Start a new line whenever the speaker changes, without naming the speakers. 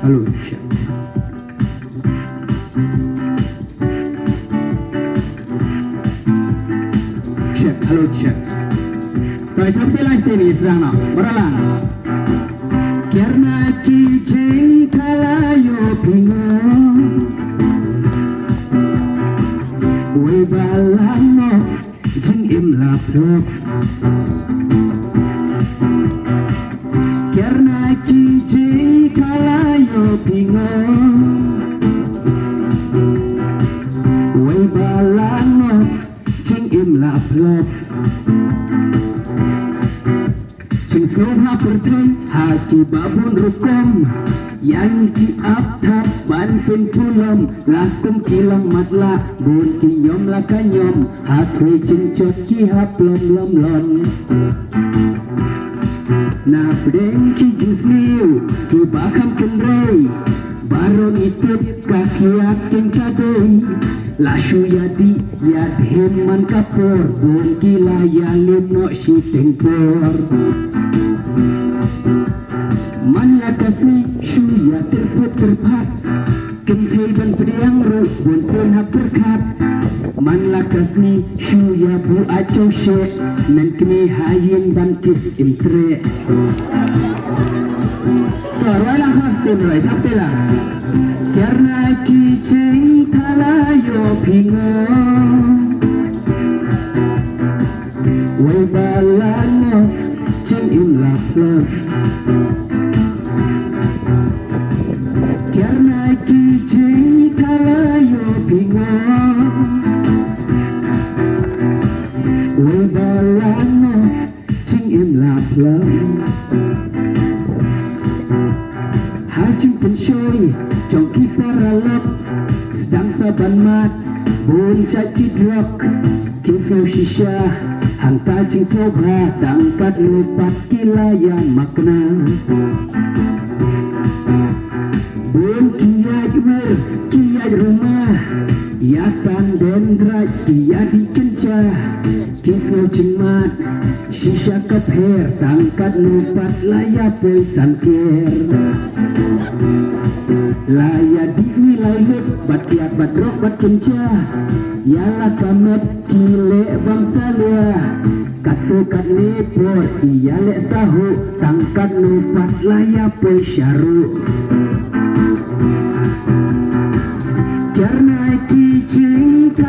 Halo, cek. Cek, halo, cek. Baik, tampil sini sana. Beralang. Karena kijing kalayo bingung, we balano jing imlaplok. Karena kijing kalayo bingung, we balano jing imlaplok. Jing sloha perteng haki babun rukom, yang ki aptap ban pen pulam lakum kilang matla bun ki nyom la kanyom hatwe jing chot ki hap lom lom lom. Na pedeng ki jing sliu ki bakam kendrei barong itip kakiak king kadei lashu yadi yad heman kapor bun ki layalim no shi tengpor. Man la kasih shuya terput terpat kentai ban pedang rut bun sen hap terkat. Man la kasih shuya bu acau syek men kini hayin ban kis imtre. Terwalang hasil rai taktela. Karena kijing talayo bingung, way balano jing imlaplok. Karena kijing kalayo bingung, we balano jing imlaplok. Hajing pensyoy jongki paralap sedang saban mat bun caki drok kisau shisha hanta jing sobha dangkat lupat kilayan makna. Bun kiai wer kiai rumah ya tandendra dia dikencah kisau cingmat shisha kapher tangkat lupat laya boy sankir laya di wilayah bat kiat bat rok bat kencah yala kamet kile bangsa liah katukat nepor iyale sahu tangkat lupat laya boy syaru. Karena kijing